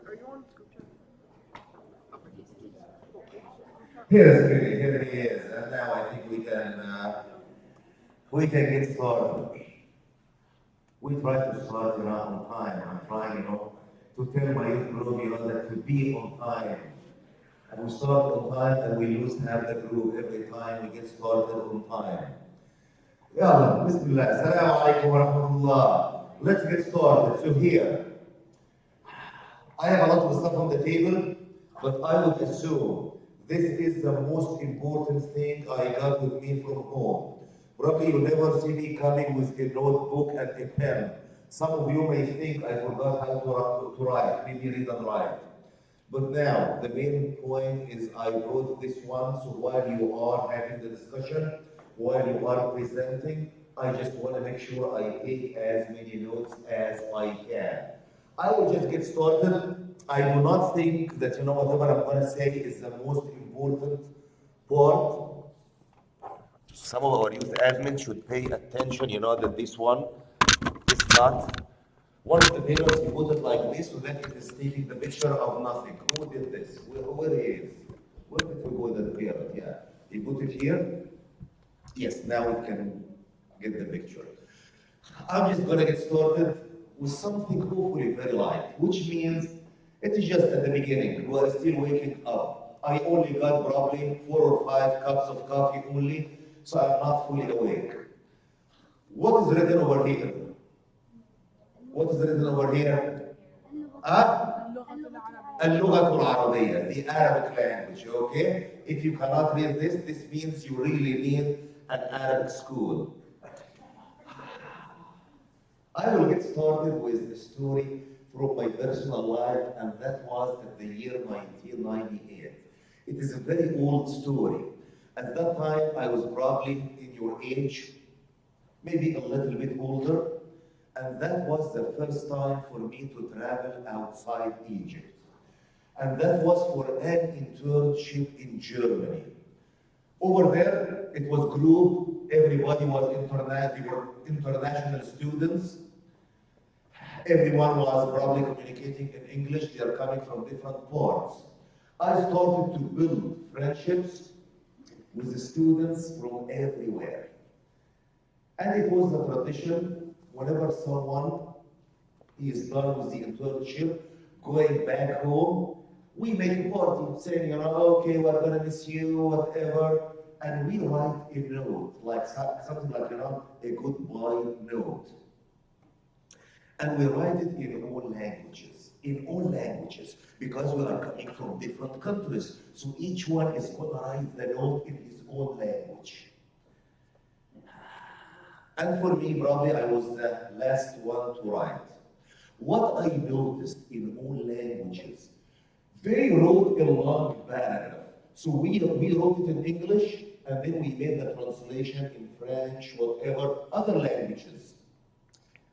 Are you on scoop chat? Here he is, and now I think we can get started. We try to start, on time. I'm trying, to tell my youth group, that to be on time. And we start on time, and we lose half the group every time we get started on time. Yalla, Bismillah. Assalamu alaikum wa rahmatullah. Let's get started. So here, I have a lot of stuff on the table, but I would assume this is the most important thing I got with me from home. Probably you never see me coming with a notebook and a pen. Some of you may think I forgot how to write, maybe read and write. But now, the main point is I wrote this one, so while you are having the discussion, while you are presenting, I just want to make sure I take as many notes as I can. I will just get started. I do not think that, whatever I'm going to say is the most important part. Some of our youth admin should pay attention, that this one is not. One of the parents, he put it like this so that it is taking the picture of nothing. Who did this? Where he is? Where did we go with the parent? Yeah. He put it here. Yes, now we can get the picture. I'm just going to get started with something hopefully very light, which means it is just at the beginning. We are still waking up. I only got probably 4 or 5 cups of coffee only, so I'm not fully awake. What is written over here? What is written over here? اللغة العربية, the Arabic language, okay? If you cannot read this, this means you really need an Arabic school. I will get started with a story from my personal life, and that was at the year 1998. It is a very old story. At that time, I was probably in your age, maybe a little bit older, and that was the first time for me to travel outside Egypt. And that was for an internship in Germany. Over there, it was group, everybody was international students. Everyone was probably communicating in English, they are coming from different parts. I started to build friendships with the students from everywhere. And it was a tradition, whenever someone is done with the internship, going back home, we make a party saying, okay, we're gonna miss you, whatever. And we write a note, like something like, a goodbye note. And we write it in all languages, because we are coming from different countries. So each one is gonna write the note in his own language. And for me, probably I was the last one to write. What I noticed in all languages, they wrote a long paragraph. So we wrote it in English, and then we made the translation in French, whatever, other languages.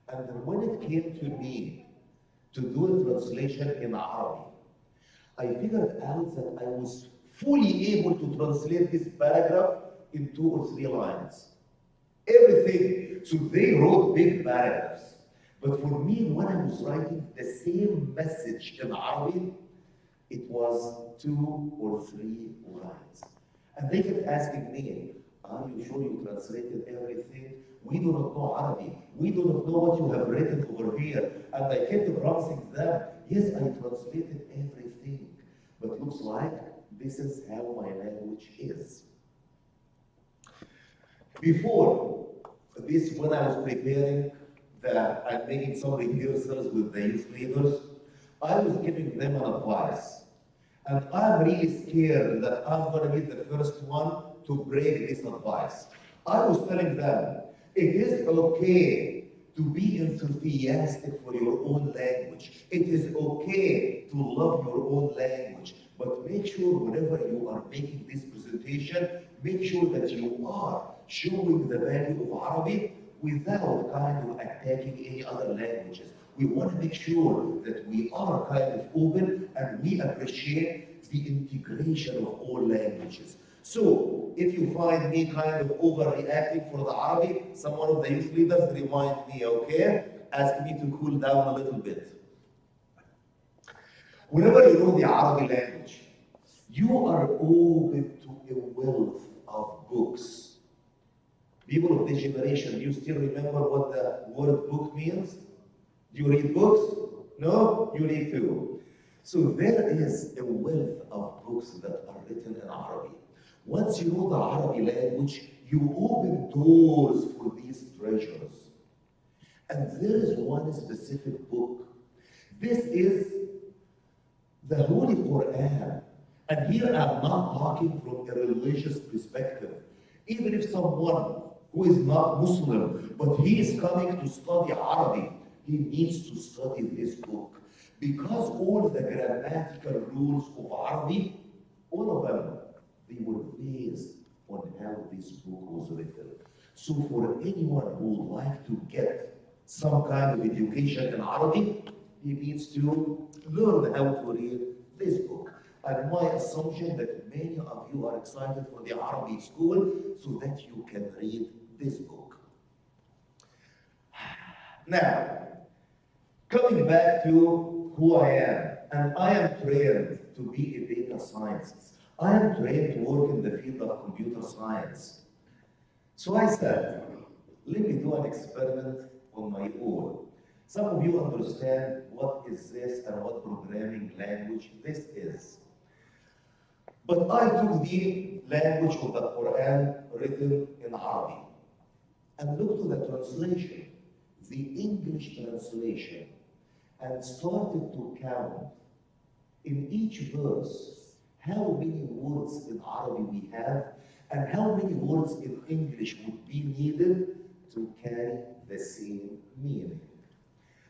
And then when it came to me to do a translation in Arabic, I figured out that I was fully able to translate this paragraph in 2 or 3 lines. Everything. So they wrote big paragraphs. But for me, when I was writing the same message in Arabic, it was 2 or 3 lines. And they kept asking me, are you sure you translated everything? We do not know Arabic. We do not know what you have written over here. And I kept promising them, yes, I translated everything. But looks like this is how my language is. Before this, when I was preparing and making some rehearsals with the youth leaders, I was giving them an advice. And I'm really scared that I'm going to be the first one to break this advice. I was telling them, it is okay to be enthusiastic for your own language. It is okay to love your own language. But make sure whenever you are making this presentation, make sure that you are showing the value of Arabic without kind of attacking any other languages. We want to make sure that we are kind of open and we appreciate the integration of all languages. So, if you find me kind of overreacting for the Arabic, someone of the youth leaders remind me, okay? Ask me to cool down a little bit. Whenever you know the Arabic language, you are open to a wealth of books. People of this generation, do you still remember what the word book means? Do you read books? No? You read too. So there is a wealth of books that are written in Arabic. Once you know the Arabic language, you open doors for these treasures. And there is one specific book. This is the Holy Quran. And here I'm not talking from a religious perspective. Even if someone who is not Muslim, but he is coming to study Arabic, he needs to study this book. Because all the grammatical rules of Arabic, all of them, they were based on how this book was written. So for anyone who would like to get some kind of education in Arabic, he needs to learn how to read this book. And my assumption that many of you are excited for the Arabic school so that you can read this book. Now, coming back to who I am, and I am trained to be a data scientist. I am trained to work in the field of computer science. So I said, let me do an experiment on my own. Some of you understand what is this and what programming language this is. But I took the language of the Quran written in Arabic and looked to the translation, the English translation, and started to count in each verse how many words in Arabic we have and how many words in English would be needed to carry the same meaning.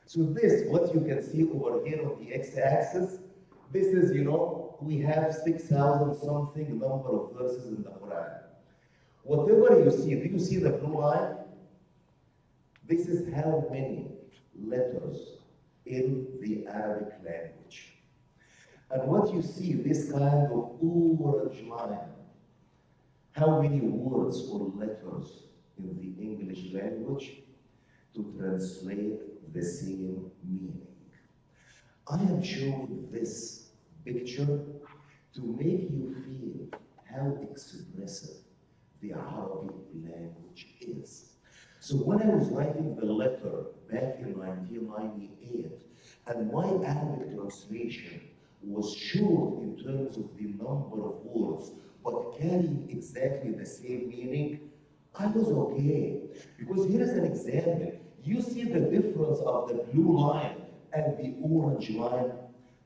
So this, what you can see over here on the x-axis, this is, we have 6,000 something number of verses in the Quran. Whatever you see, do you see the blue line? This is how many letters in the Arabic language. And what you see, this kind of orange line, how many words or letters in the English language to translate the same meaning. I am showing this picture to make you feel how expressive the Arabic language is. So when I was writing the letter back in 1998, and my Arabic translation was short in terms of the number of words, but carrying exactly the same meaning, I was okay. Because here is an example. You see the difference of the blue line and the orange line.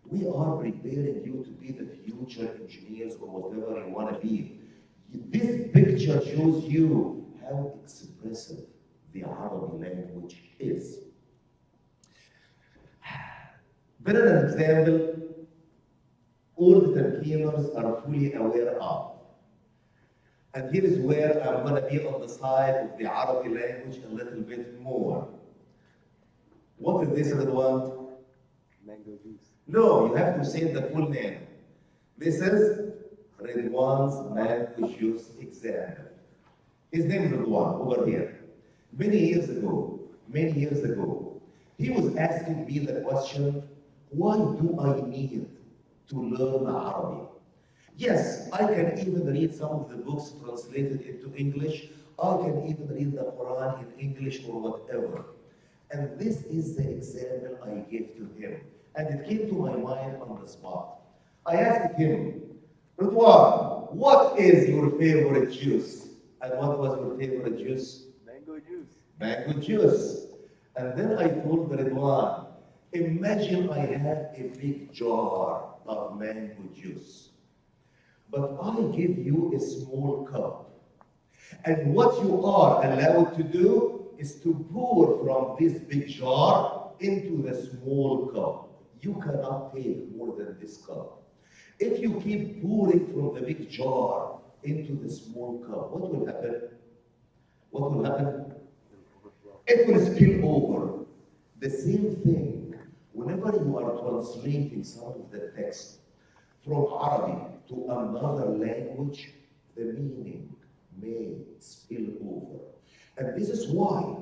We are preparing you to be the future engineers or whatever you want to be. This picture shows you how expressive the Arabic language is. Better an example, all the Tamkeeners are fully aware of. And here is where I'm going to be on the side of the Arabic language a little bit more. What is this other one? Mango juice. No, you have to say the full name. This is Ridwan's mango juice example. His name is Ridwan, over here. Many years ago, he was asking me the question, why do I need to learn Arabic? Yes, I can even read some of the books translated into English. I can even read the Quran in English or whatever. And this is the example I gave to him. And it came to my mind on the spot. I asked him, Ridwan, what is your favorite juice? And what was your favorite juice? Mango juice. Mango juice. And then I told Ridwan, imagine I have a big jar of mango juice. But I give you a small cup. And what you are allowed to do is to pour from this big jar into the small cup. You cannot take more than this cup. If you keep pouring from the big jar into the small cup, what will happen? What will happen? It will spill over. The same thing, whenever you are translating some of the text from Arabic to another language, the meaning may spill over. And this is why,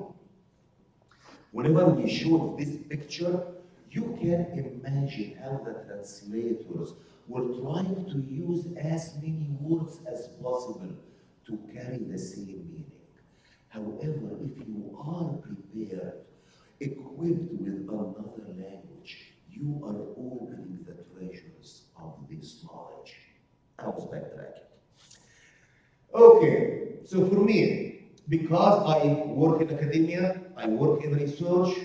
whenever we show this picture, You can imagine how the translators were trying to use as many words as possible to carry the same meaning. However, if you are prepared, equipped with another language, you are opening the treasures of this knowledge. I was backtracking. Okay, so for me, because I work in academia, I work in research,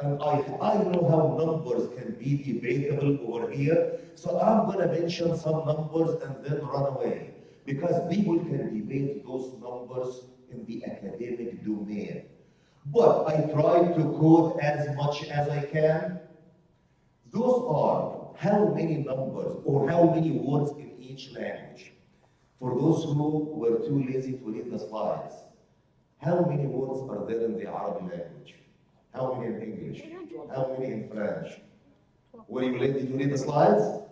and I know how numbers can be debatable over here, so I'm going to mention some numbers and then run away. Because people can debate those numbers in the academic domain. But I try to code as much as I can. Those are how many numbers or how many words in each language. For those who were too lazy to read the slides, how many words are there in the Arabic language? How many in English? How many in French? Were you late? Did you read the slides?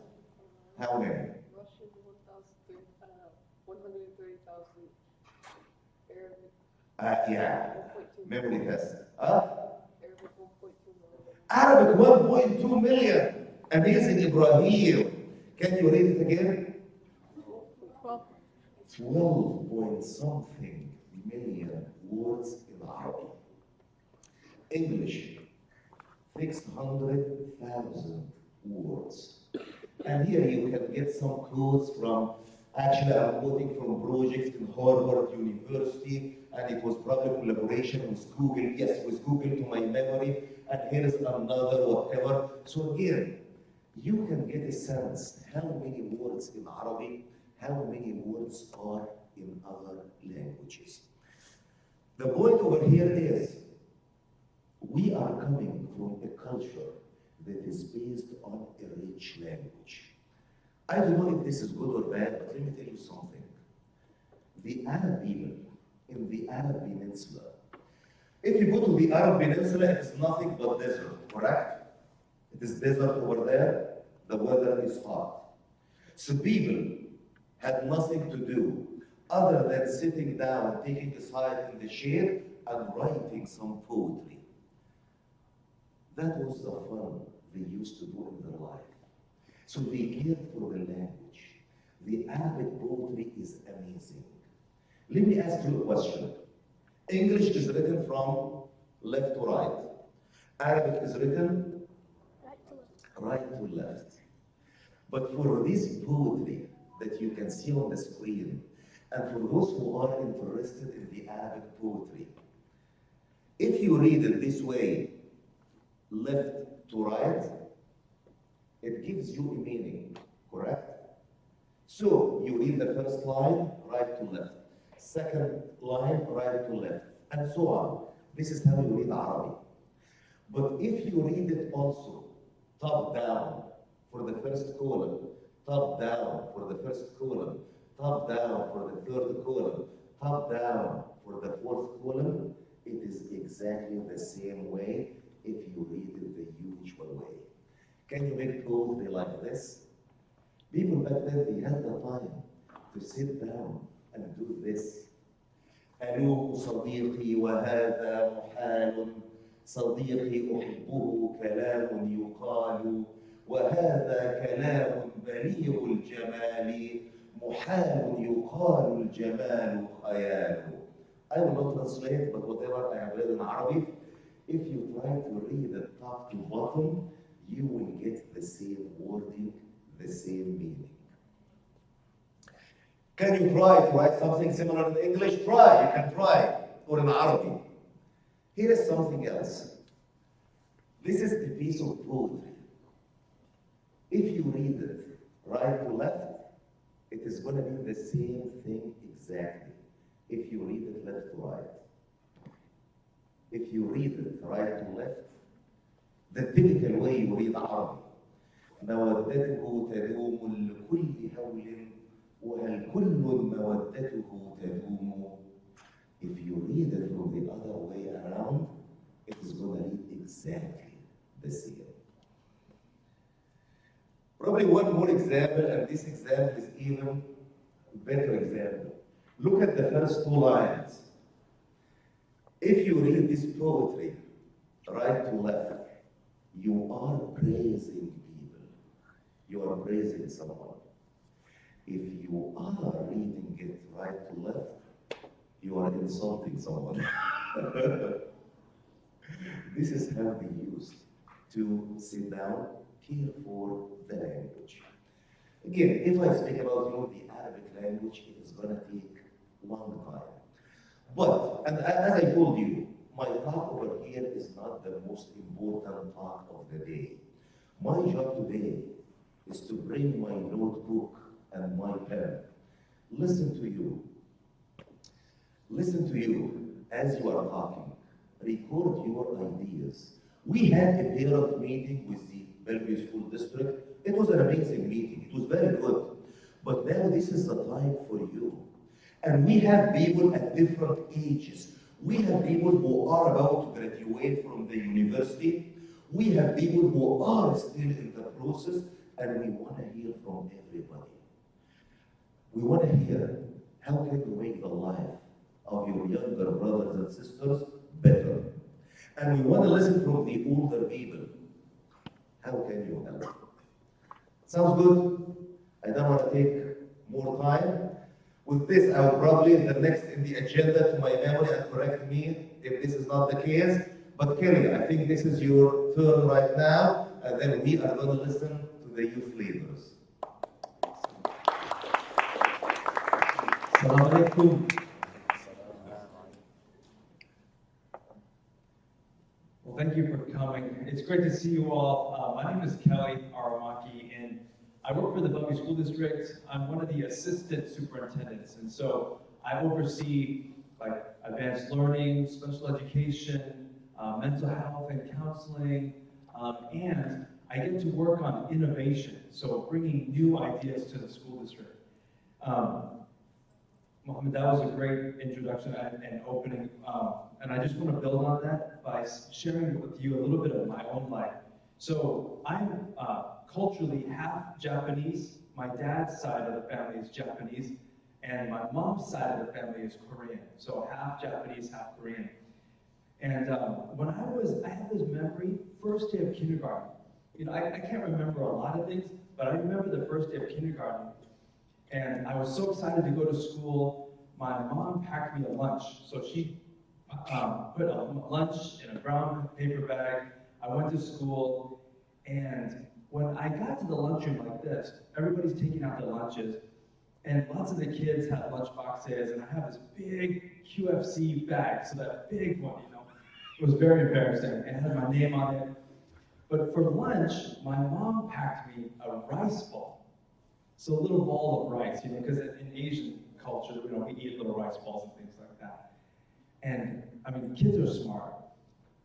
How many? Russian 130,000. Arabic. Yeah, 1.2 memory million. test. Arabic 1.2 million. Arabic 1.2 million. Amazing, Ibrahim. Can you read it again? 12 point something million words in Arabic. English, 600,000 words. And here you can get some quotes from, actually I'm quoting from projects in Harvard University, and it was probably collaboration with Google, yes, with Google to my memory, and here is another whatever. So again, you can get a sense how many words in Arabic, how many words are in other languages. The point over here is, we are coming from a culture that is based on a rich language. I don't know if this is good or bad, but let me tell you something. The Arab people in the Arab Peninsula, if you go to the Arab Peninsula, it is nothing but desert, correct? It is desert over there, the weather is hot. So people had nothing to do other than sitting down, taking a side in the shade, and writing some poetry. That was the fun they used to do in their life. So they cared for the language. The Arabic poetry is amazing. Let me ask you a question. English is written from left to right. Arabic is written right to left. But for this poetry that you can see on the screen, and for those who are interested in the Arabic poetry, if you read it this way, left to right, it gives you a meaning, correct? So you read the first line, right to left. Second line, right to left, and so on. This is how you read Arabic. But if you read it also top down for the first column, top down for the first column, top down for the third column, top down for the fourth column, it is exactly the same way if you read it the usual way. Can you make poetry like this? People back then, they had the time to sit down and do this. ألوم صديقي وهذا محال، صديقي أحبه كلام يقال، وهذا كلام بليغ الجمال، محال يقال الجمال خيال. I will not translate, but whatever I have read in Arabic, if you try to read it top to bottom, you will get the same wording, the same meaning. Can you try to write something similar in English? Try, you can try, or in Arabic. Here is something else. This is a piece of poetry. If you read it right to left, it is going to be the same thing exactly. If you read it left to right. If you read it right to left, the typical way you read Arabic. مودته تدوم لكل هول وهل كل مودته تدوم. If you read it from the other way around, it is going to read exactly the same. Probably one more example, and this example is even better example. Look at the first two lines. If you read this poetry right to left, You are praising people. You are praising someone. If you are reading it right to left, you are insulting someone. This is how they used to sit down, care for the language. Again, if I speak about the Arabic language, it is going to take a long time. But, and as I told you, my talk over here is not the most important talk of the day. My job today is to bring my notebook and my pen. Listen to you. Listen to you as you are talking. Record your ideas. We had a parent meeting with the Bellevue School District. It was an amazing meeting. It was very good. But now this is the time for you. And we have people at different ages. We have people who are about to graduate from the university. We have people who are still in the process, and we want to hear from everybody. We want to hear how can you make the life of your younger brothers and sisters better. And we want to listen from the older people. How can you help? Sounds good? I don't want to take more time. With this, I will probably the next in the agenda to my memory and correct me if this is not the case. But Kelly, I think this is your turn right now, and then we are going to listen to the youth leaders. Assalamu alaikum. Well, thank you for coming. It's great to see you all. My name is Kelly Aramaki, and I work for the Bellevue School District. I'm one of the assistant superintendents, and so I oversee like advanced learning, special education, mental health and counseling, and I get to work on innovation, so bringing new ideas to the school district. Mohammed, that was a great introduction and opening, and I just want to build on that by sharing with you a little bit of my own life. So I'm culturally half Japanese. My dad's side of the family is Japanese, and my mom's side of the family is Korean. So half Japanese, half Korean. And when I have this memory, first day of kindergarten. You know, I can't remember a lot of things, but I remember the first day of kindergarten. And I was so excited to go to school. My mom packed me a lunch. So she put a lunch in a brown paper bag. I went to school, and when I got to the lunchroom like this, everybody's taking out their lunches, and lots of the kids had lunch boxes, and I have this big QFC bag, so that big one, you know. It was very embarrassing, and it had my name on it. But for lunch, my mom packed me a rice ball. So a little ball of rice, you know, because in Asian culture, you know, we eat little rice balls and things like that. And I mean, kids are smart.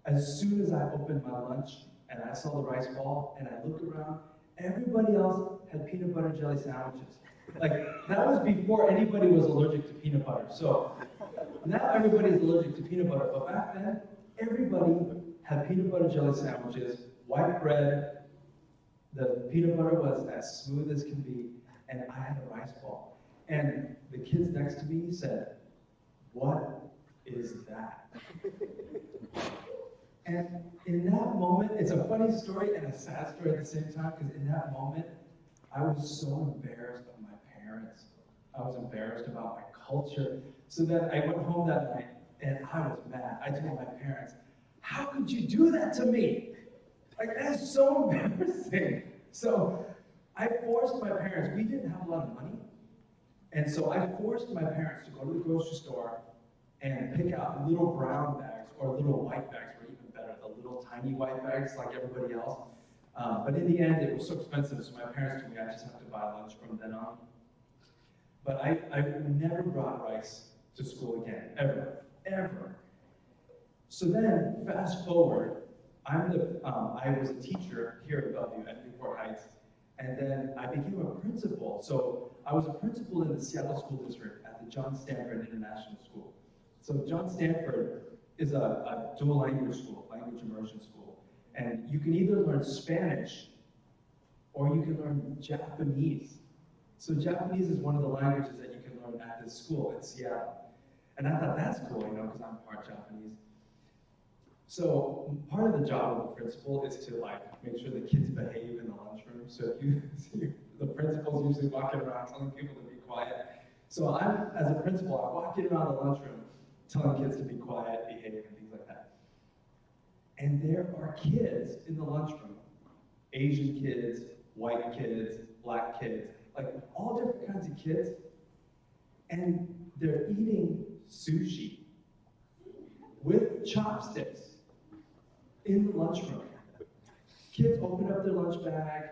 As soon as I opened my lunch and I saw the rice ball and I looked around, everybody else had peanut butter jelly sandwiches. Like, that was before anybody was allergic to peanut butter. So now everybody's allergic to peanut butter, but back then, everybody had peanut butter jelly sandwiches, white bread, the peanut butter was as smooth as can be, and I had a rice ball. And the kids next to me said, "What is that?" And in that moment, it's a funny story and a sad story at the same time, because in that moment, I was so embarrassed of my parents. I was embarrassed about my culture. So then I went home that night, and I was mad. I told my parents, "How could you do that to me? Like, that's so embarrassing." So I forced my parents, we didn't have a lot of money, and so I forced my parents to go to the grocery store and pick out little brown bags, or little white bags were even better, the little tiny white bags like everybody else. But in the end, it was so expensive, so my parents told me I just have to buy lunch from then on. But I never brought rice to school again, ever, ever. So then, fast forward, I was a teacher here at Bellevue at Newport Heights, and then I became a principal. So I was a principal in the Seattle School District at the John Stanford International School. So John Stanford is a dual language school, language immersion school. And you can either learn Spanish or you can learn Japanese. So Japanese is one of the languages that you can learn at this school in Seattle. And I thought, that's cool, you know, because I'm part Japanese. So part of the job of the principal is to like make sure the kids behave in the lunchroom. So if you see the principal's usually walking around telling people to be quiet. So I'm, as a principal, I'm walking around the lunchroom telling kids to be quiet, behave, and things like that. And there are kids in the lunchroom, Asian kids, white kids, black kids, like all different kinds of kids, and they're eating sushi with chopsticks in the lunchroom. Kids open up their lunch bag,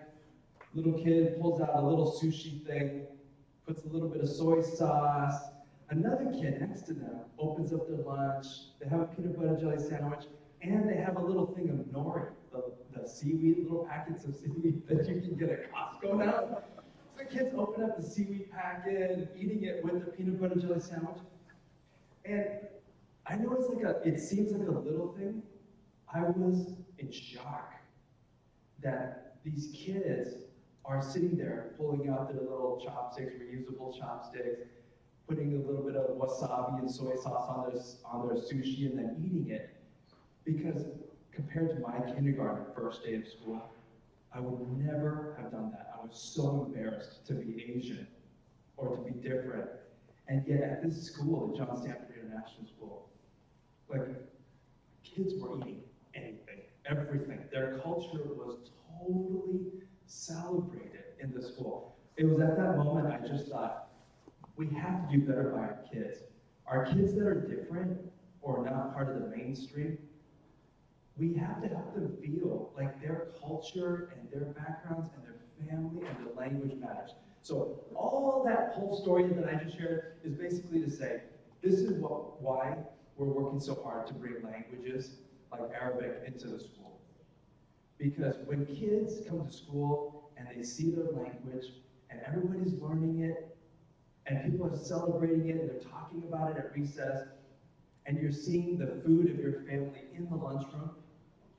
little kid pulls out a little sushi thing, puts a little bit of soy sauce. Another kid next to them opens up their lunch, they have a peanut butter jelly sandwich, and they have a little thing of nori, the seaweed, little packets of seaweed that you can get at Costco now. So the kids open up the seaweed packet, eating it with the peanut butter jelly sandwich. And I know it seems like a little thing. I was in shock that these kids are sitting there pulling out their little chopsticks, reusable chopsticks, putting a little bit of wasabi and soy sauce on their sushi and then eating it. Because compared to my kindergarten first day of school, I would never have done that. I was so embarrassed to be Asian or to be different. And yet at this school, the John Stanford International School, like kids were eating anything, everything. Their culture was totally celebrated in the school. It was at that moment I just thought, we have to do better by our kids. Our kids that are different or not part of the mainstream, we have to help them feel like their culture and their backgrounds and their family and their language matters. So all that whole story that I just shared is basically to say, this is why we're working so hard to bring languages like Arabic into the school. Because when kids come to school and they see their language and everybody's learning it and people are celebrating it and they're talking about it at recess and you're seeing the food of your family in the lunchroom,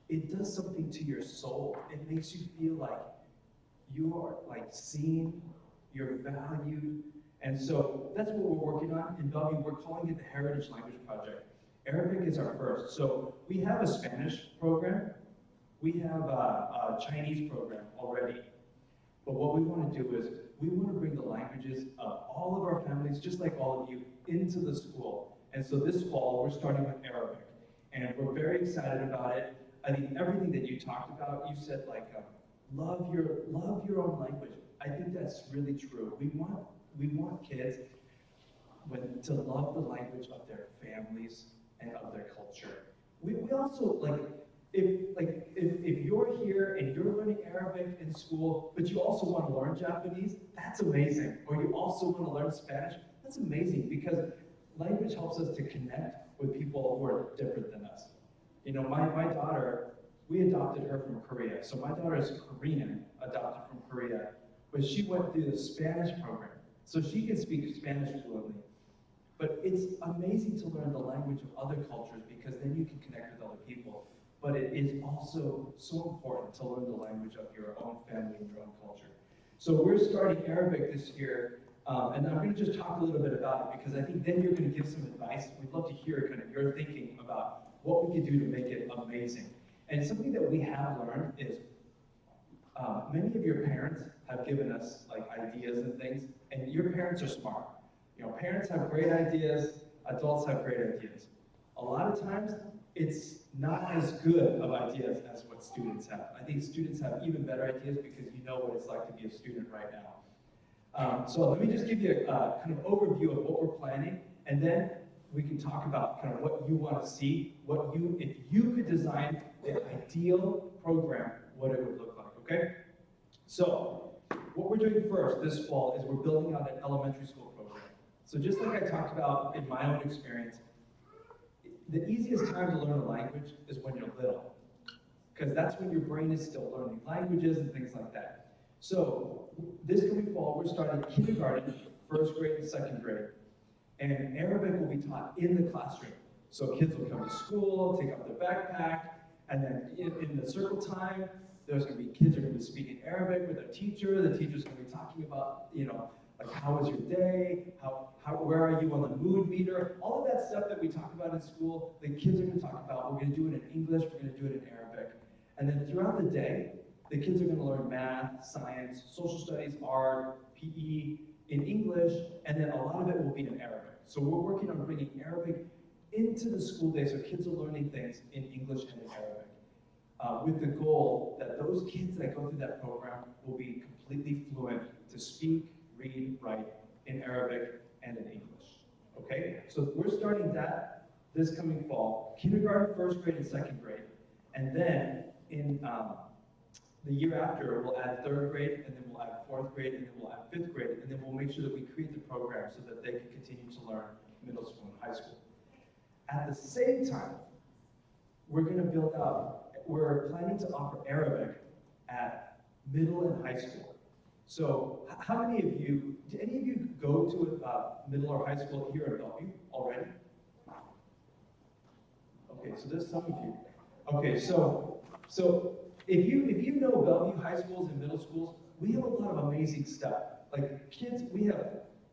it does something to your soul. It makes you feel like you are like seen, you're valued. And so that's what we're working on in Bellevue. We're calling it the Heritage Language Project. Arabic is our first. So we have a Spanish program. We have a Chinese program already. But what we want to do is we want to bring the languages of all of our families, just like all of you, into the school. And so this fall, we're starting with Arabic. And we're very excited about it. I think everything that you talked about, you said like, love your own language. I think that's really true. We want kids to love the language of their families and of their culture. We also if you're here and you're learning Arabic in school, but you also want to learn Japanese, that's amazing. Or you also want to learn Spanish, that's amazing because language helps us to connect with people who are different than us. You know, my daughter, we adopted her from Korea. So my daughter is Korean, adopted from Korea, but she went through the Spanish program. So she can speak Spanish fluently. But it's amazing to learn the language of other cultures because then you can connect with other people. But it is also so important to learn the language of your own family and your own culture. So we're starting Arabic this year, and I'm going to just talk a little bit about it because I think then you're going to give some advice. We'd love to hear kind of your thinking about what we could do to make it amazing. And something that we have learned is many of your parents have given us like ideas and things, and your parents are smart. You know, parents have great ideas, adults have great ideas. A lot of times, it's not as good of ideas as what students have. I think students have even better ideas because you know what it's like to be a student right now. So let me just give you a kind of overview of what we're planning, and then we can talk about kind of what you want to see, if you could design the ideal program, what it would look like, okay? So what we're doing first this fall is we're building out an elementary school program. So just like I talked about in my own experience, the easiest time to learn a language is when you're little, because that's when your brain is still learning languages and things like that. So this coming fall, we're starting kindergarten, first grade and second grade, and Arabic will be taught in the classroom. So kids will come to school, take up their backpack, and then in the circle time, there's going to be kids are going to be speaking Arabic with their teacher. The teacher's going to be talking about, Like, how was your day? Where are you on the mood meter? All of that stuff that we talk about in school, the kids are gonna talk about. We're gonna do it in English, we're gonna do it in Arabic. And then throughout the day, the kids are gonna learn math, science, social studies, art, PE in English, and then a lot of it will be in Arabic. So we're working on bringing Arabic into the school day so kids are learning things in English and in Arabic. With the goal that those kids that go through that program will be completely fluent to speak, read, write in Arabic and in English. Okay? So we're starting that this coming fall. Kindergarten, first grade, and second grade. And then in the year after, we'll add third grade, and then we'll add fourth grade, and then we'll add fifth grade, and then we'll make sure that we create the program so that they can continue to learn middle school and high school. At the same time, we're going to build up, we're planning to offer Arabic at middle and high school. So how many of you, do any of you go to middle or high school here at Bellevue already? Okay, so there's some of you. Okay, so if you know Bellevue high schools and middle schools, we have a lot of amazing stuff. Like kids, we have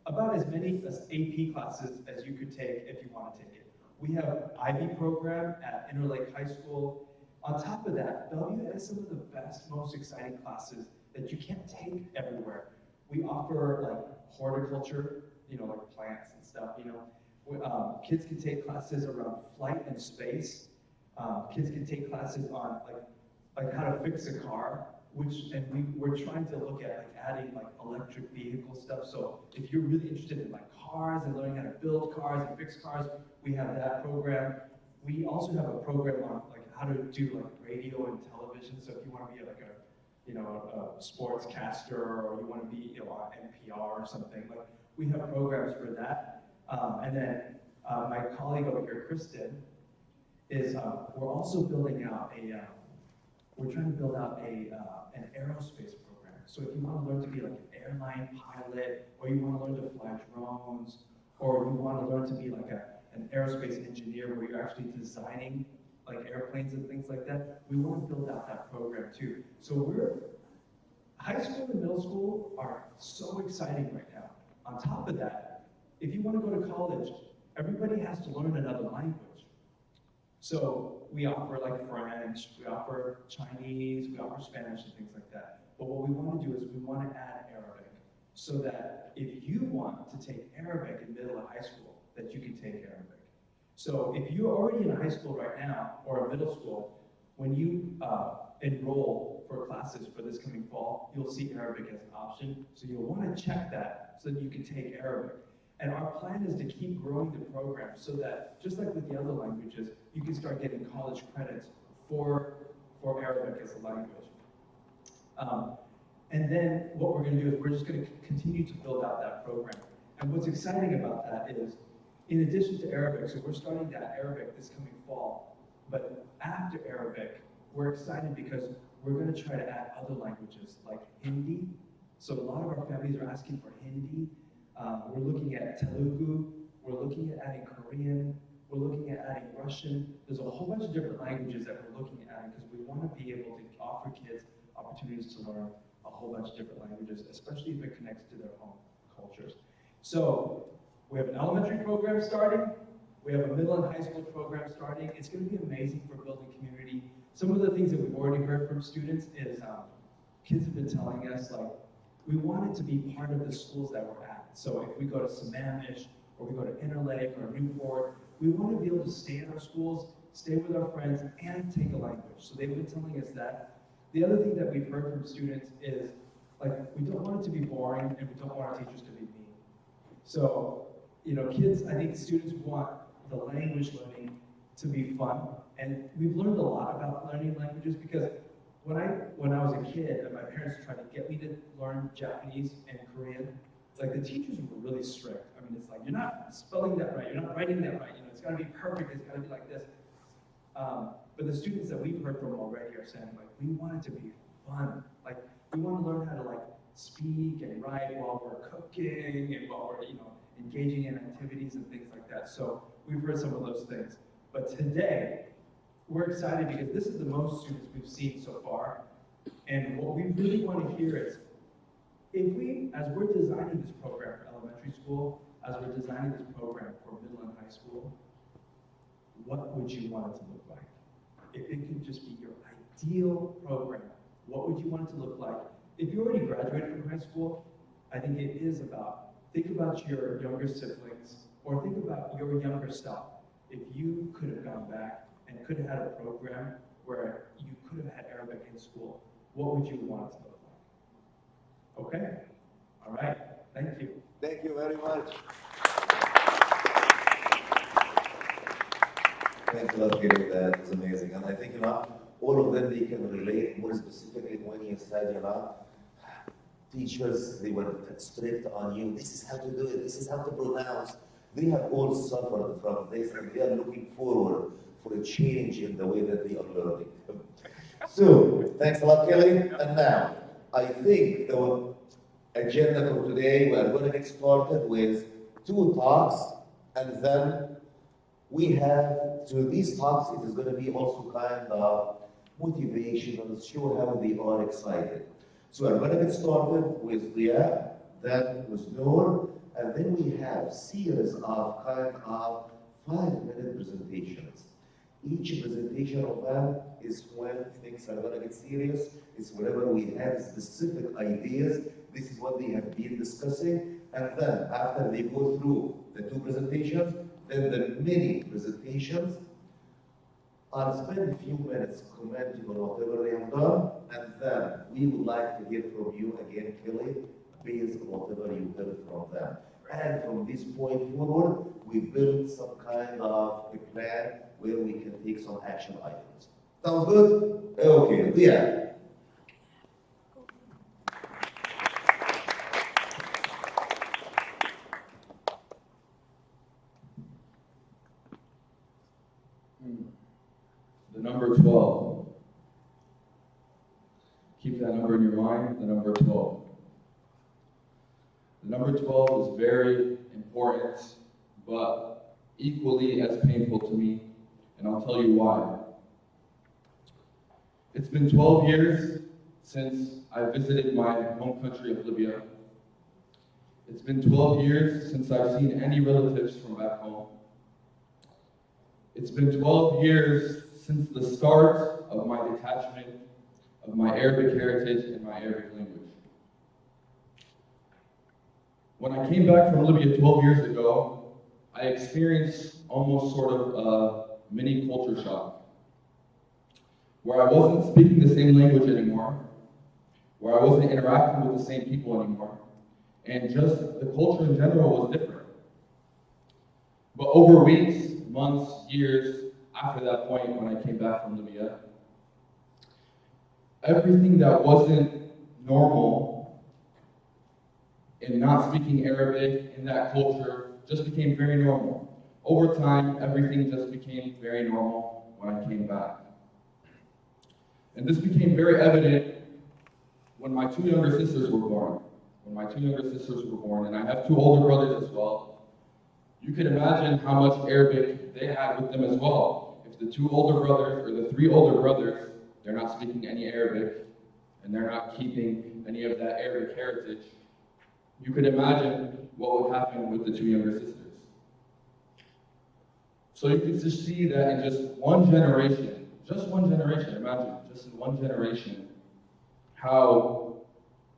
about as many AP classes as you could take if you want to take it. We have IB program at Interlake High School. On top of that, Bellevue has some of the best, most exciting classes that you can't take everywhere. We offer like horticulture, you know, like plants and stuff, you know. Kids can take classes around flight and space. Kids can take classes on like how to fix a car, we're trying to look at like adding like electric vehicle stuff. So if you're really interested in like cars and learning how to build cars and fix cars, we have that program. We also have a program on like how to do like radio and television. So if you want to be like a sportscaster, or you want to be on NPR or something, like we have programs for that. And then my colleague over here, Kristen, is we're also building out we're trying to build out an aerospace program. So if you want to learn to be like an airline pilot, or you want to learn to fly drones, or you want to learn to be like an aerospace engineer where you're actually designing like airplanes and things like that, we want to build out that program too. So high school and middle school are so exciting right now. On top of that, if you want to go to college, everybody has to learn another language. So we offer like French, we offer Chinese, we offer Spanish and things like that. But what we want to do is we want to add Arabic so that if you want to take Arabic in middle and high school, that you can take Arabic. So if you're already in high school right now or middle school, when you enroll for classes for this coming fall, you'll see Arabic as an option. So you'll want to check that so that you can take Arabic. And our plan is to keep growing the program so that, just like with the other languages, you can start getting college credits for Arabic as a language. And then what we're going to do is we're just going to continue to build out that program. And what's exciting about that is, in addition to Arabic, so we're starting that Arabic this coming fall, but after Arabic, we're excited because we're going to try to add other languages like Hindi. So a lot of our families are asking for Hindi. We're looking at Telugu, we're looking at adding Korean, we're looking at adding Russian. There's a whole bunch of different languages that we're looking at because we want to be able to offer kids opportunities to learn a whole bunch of different languages, especially if it connects to their home cultures. So we have an elementary program starting, we have a middle and high school program starting. It's going to be amazing for building community. Some of the things that we've already heard from students is kids have been telling us like, we wanted to be part of the schools that we're at. So if we go to Sammamish, or we go to Interlake or Newport, we want to be able to stay in our schools, stay with our friends, and take a language. So they've been telling us that. The other thing that we've heard from students is, like, we don't want it to be boring, and we don't want our teachers to be mean. So, kids, I think students want the language learning to be fun. And we've learned a lot about learning languages because when I was a kid and my parents tried to get me to learn Japanese and Korean, like the teachers were really strict. I mean, it's like, you're not spelling that right, you're not writing that right, it's gotta be perfect, it's gotta be like this. But the students that we've heard from already are saying, like, we want it to be fun. Like, we want to learn how to like speak and write while we're cooking and while we're, engaging in activities and things like that. So we've heard some of those things. But today, we're excited because this is the most students we've seen so far. And what we really want to hear is, as we're designing this program for elementary school, as we're designing this program for middle and high school, what would you want it to look like? If it could just be your ideal program, what would you want it to look like? If you already graduated from high school, I think it is about, think about your younger siblings, or think about your younger self. If you could have gone back and could have had a program where you could have had Arabic in school, what would you want it to look like? Okay? All right. Thank you. Thank you very much. Thanks a lot, Gary. That was amazing. And I think, all of them, they can relate more specifically when you said, teachers, they were strict on you. This is how to do it. This is how to pronounce. They have all suffered from this, and they are looking forward for a change in the way that they are learning. So, thanks a lot, Kelly. And now, I think the agenda for today, we are going to get started with 2 talks, and then we have, to these talks, it is going to be also kind of motivational, show how they are excited. So I'm going to get started with Leah, then with Noor, and then we have series of kind of 5-minute presentations. Each presentation of them is when things are going to get serious. It's whenever we have specific ideas. This is what they have been discussing. And then after they go through the 2 presentations, then the mini presentations, I'll spend a few minutes commenting on whatever they have done, and then we would like to hear from you again, Kelly, based on whatever you heard from them. And from this point forward, we build some kind of a plan where we can take some action items. Sounds good? Okay, yeah. The number 12. Keep that number in your mind, the number 12. The number 12 is very important, but equally as painful to me, and I'll tell you why. It's been 12 years since I visited my home country of Libya. It's been 12 years since I've seen any relatives from back home. It's been 12 years since the start of my detachment of my Arabic heritage and my Arabic language. When I came back from Libya 12 years ago, I experienced almost sort of a mini culture shock, where I wasn't speaking the same language anymore, where I wasn't interacting with the same people anymore, and just the culture in general was different. But over weeks, months, years, after that point when I came back from Libya, everything that wasn't normal in not speaking Arabic in that culture just became very normal. Over time, everything just became very normal when I came back. And this became very evident when my 2 younger sisters were born. And I have 2 older brothers as well. You can imagine how much Arabic they had with them as well. If the 2 older brothers, or the 3 older brothers, they're not speaking any Arabic, and they're not keeping any of that Arabic heritage, you could imagine what would happen with the 2 younger sisters. So you can just see that in just one generation, imagine, just in one generation, how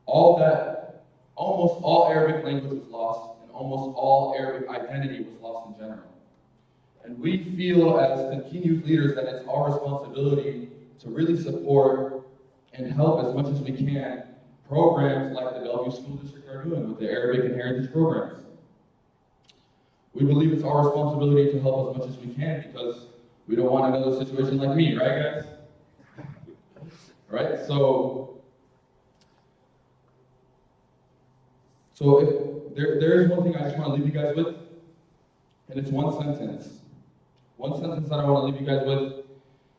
almost all Arabic language was lost, and almost all Arabic identity was lost in general. And we feel as Tamkeen youth leaders that it's our responsibility to really support and help as much as we can programs like the Bellevue School District are doing with the Arabic and Heritage programs. We believe it's our responsibility to help as much as we can because we don't want another situation like me, right guys? Right? So if there is one thing I just want to leave you guys with, and it's one sentence. One sentence that I want to leave you guys with.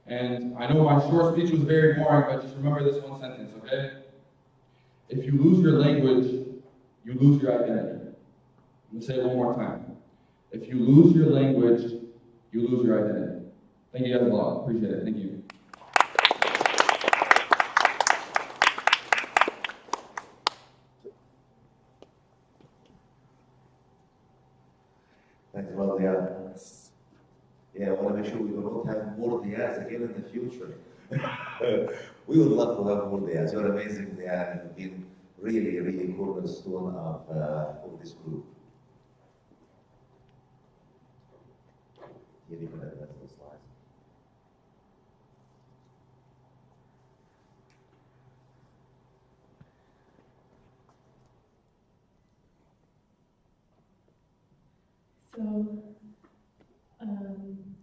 And I know my short speech was very boring, but just remember this one sentence, okay? If you lose your language, you lose your identity. I'm going to say it one more time. If you lose your language, you lose your identity. Thank you guys a lot. Appreciate it. Thank you. Thanks a lot, Leah. Yeah, I want to make sure we do not have more Leahs again in the future. We would love to have more Leahs. You're amazing, Leah, and you've been really, really cornerstone of this group. You can advance the slides. So,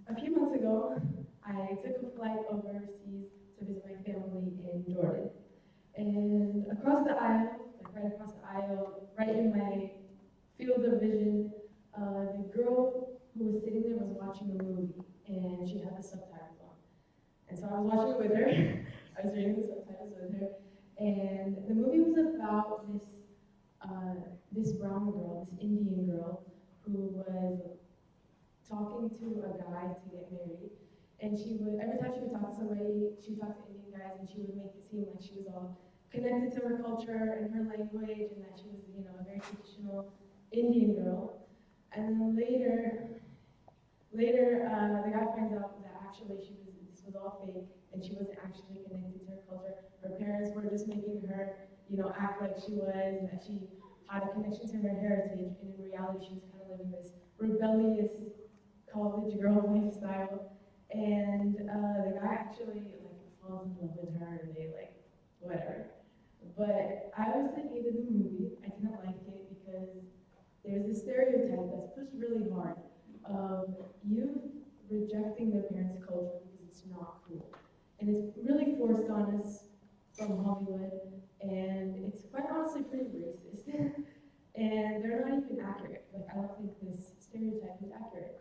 a few months ago, I took a flight overseas to visit my family in Jordan. And across the aisle, like right across the aisle, right in my field of vision, the girl who was sitting there was watching a movie, and she had the subtitles on. And so I was watching it with her. I was reading the subtitles with her. And the movie was about this brown girl, this Indian girl, who was talking to a guy to get married. And she would, every time she would talk to somebody, she would talk to Indian guys, and she would make it seem like she was all connected to her culture and her language, and that she was, you know, a very traditional Indian girl. And then later, the guy finds out that actually this was all fake, and she wasn't actually connected to her culture. Her parents were just making her, you know, act like she was, and that she had a connection to her heritage, and in reality, she was kind of living this rebellious college girl lifestyle. And the guy actually like falls in love with her, and they like whatever. But I was the hate of the movie. I didn't like it because there's a stereotype that's pushed really hard of youth rejecting their parents' culture because it's not cool. And it's really forced on us from Hollywood, and it's quite honestly pretty racist. And they're not even accurate. Like, I don't think this stereotype is accurate.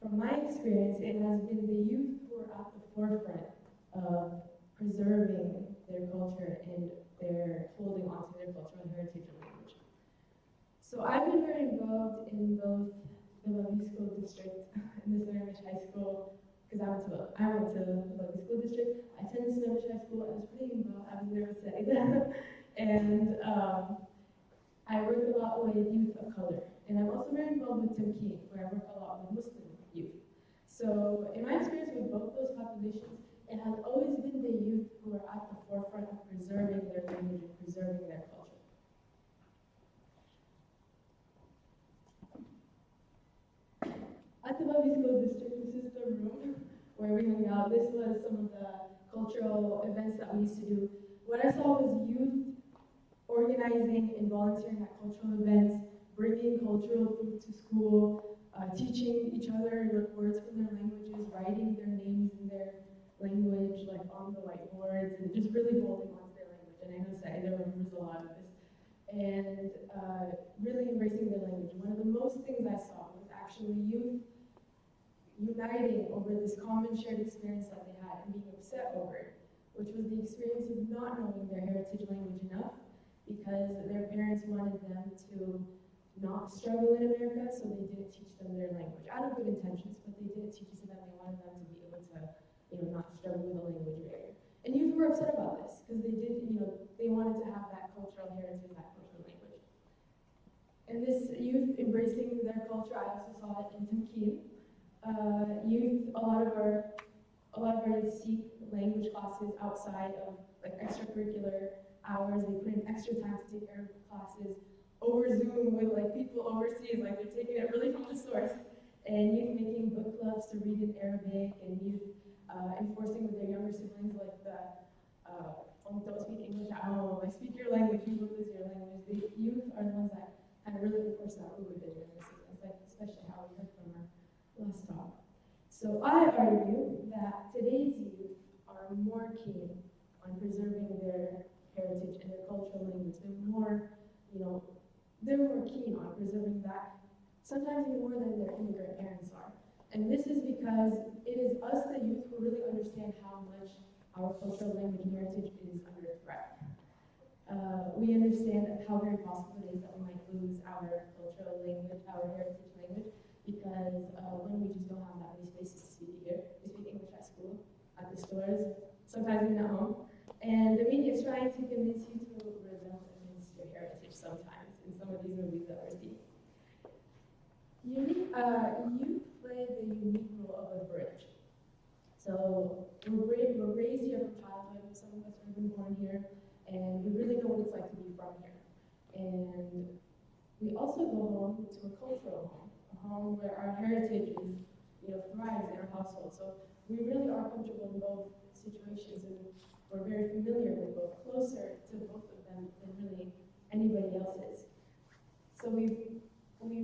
From my experience, it has been the youth who are at the forefront of preserving their culture and their holding on to their cultural heritage and language. So I've been very involved in both the Lovey School District and the Snohomish High School, because I went to the Lovey School District. I attended Snohomish High School. I was pretty involved. I was nervous to say that. And I work a lot with youth of color. And I'm also very involved with Tamkeen, where I work a lot with Muslim youth. So in my experience with both those populations, it has always been the youth who are at the forefront of preserving their language and preserving their culture. At the Lovey School District, this is the room where we hung out. This was some of the cultural events that we used to do. What I saw was youth organizing and volunteering at cultural events, bringing cultural food to school, teaching each other words from their languages, writing their names in their language, like on the whiteboards, and just really holding on to their language. And I know Saida remembers a lot of this. And really embracing their language. One of the most things I saw was actually youth uniting over this common shared experience that they had and being upset over it, which was the experience of not knowing their heritage language enough because their parents wanted them to not struggle in America, so they didn't teach them their language. Out of good intentions, but they didn't teach us that they wanted them to be able to, you know, not struggle with a language barrier. And youth were upset about this because they did, you know, they wanted to have that cultural heritage, that cultural language. And this youth embracing their culture, I also saw it in Tamkeen. Youth, a lot of our Sikh language classes outside of like extracurricular hours, they put in extra time to take Arabic classes over Zoom with like people overseas, like they're taking it really from the source. And youth making book clubs to read in Arabic, and youth enforcing with their younger siblings like don't speak English at home, like speak your language, English is your language. The youth are the ones that kind of really enforce that over the siblings, like especially how we heard from our last talk. So I argue that today's youth are more keen on preserving their heritage and their cultural language. They're more, you know, they're more keen on preserving that, sometimes even more than their immigrant parents are. And this is because it is us, the youth, who really understand how much our cultural language and heritage is under threat. We understand how very possible it is that we might lose our cultural language, our heritage language, because when we just don't have that many spaces to speak here. We speak English at school, at the stores, sometimes even at home. And the media is trying to convince you to rebel against your heritage sometimes in some of these movies that we're seeing. youth play the unique role of a bridge. So we're raised here from childhood. Some of us have been born here, and we really know what it's like to be from here. And we also go home to a cultural home, a home where our heritage is, thrives in our household. So we really are comfortable in both situations, and we're very familiar with both, closer to both of them than really anybody else is. So we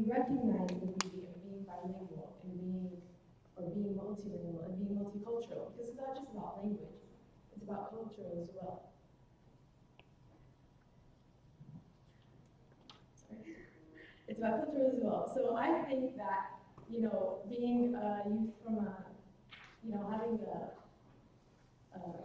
recognize the beauty of being bilingual and being multilingual and being multicultural, because it's not just about language, it's about culture as well. Sorry. It's about culture as well. So I think that, being a youth from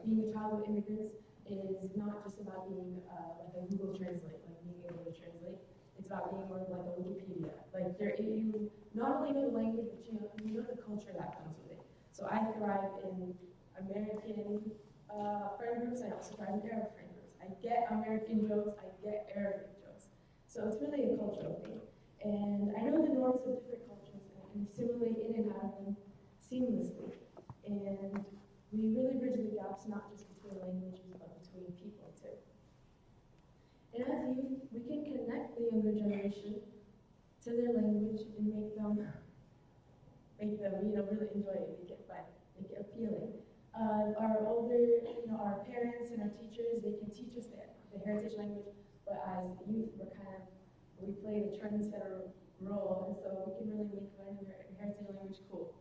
being a child of immigrants is not just about being like a Google Translate, like being able to translate. It's about being more like a Wikipedia. Like you not only know the language, but you know the culture that comes with it. So I thrive in American friend groups. I also thrive in Arab friend groups. I get American jokes. I get Arabic jokes. So it's really a cultural thing. And I know the norms of different cultures, and we assimilate in and out of them seamlessly. And we really bridge the gaps, not just between languages, but between people too. And as youth, we can connect the younger generation to their language and make them really enjoy it, make it fun, make it appealing. Our older, our parents and our teachers, they can teach us the heritage language, but as youth, we play the trendsetter role, and so we can really make learning your heritage language cool.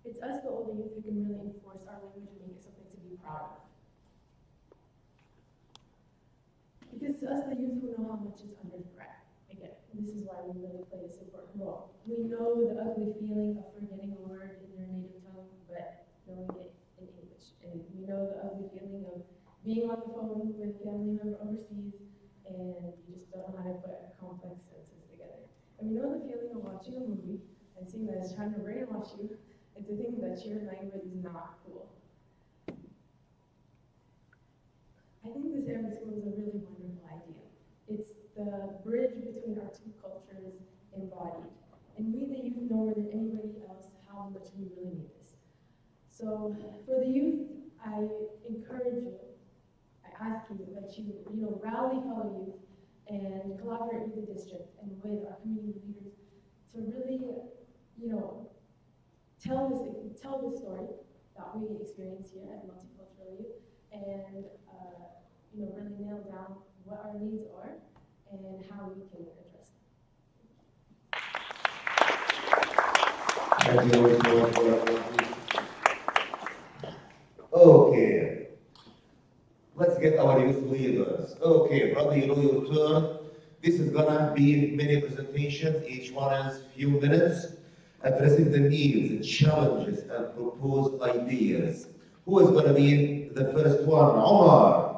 It's us, the older youth, who can really enforce our language and make it something to be proud of. Because to us, the youth, who know how much is under threat. Again, this is why we really play this important role. We know the ugly feeling of forgetting a word in your native tongue, but knowing it in English. And we know the ugly feeling of being on the phone with a family member overseas, and you just don't know how to put complex sentences together. And we know the feeling of watching a movie and seeing that it's trying to brainwash you into thinking that your language is not cool. I think this Arabic school is a really wonderful idea. It's the bridge between our two cultures embodied. And we, the youth, know more than anybody else how much we really need this. So for the youth, I encourage you, I ask you that you rally fellow youth and collaborate with the district and with our community leaders to really, tell the story that we experience here at Multicultural Youth, and really nail down what our needs are and how we can address them. Okay, let's get our youth leaders. Okay, brother, your turn. This is gonna be many presentations, each one is few minutes, addressing the needs, the challenges, and proposed ideas. Who is gonna be the first one? Omar.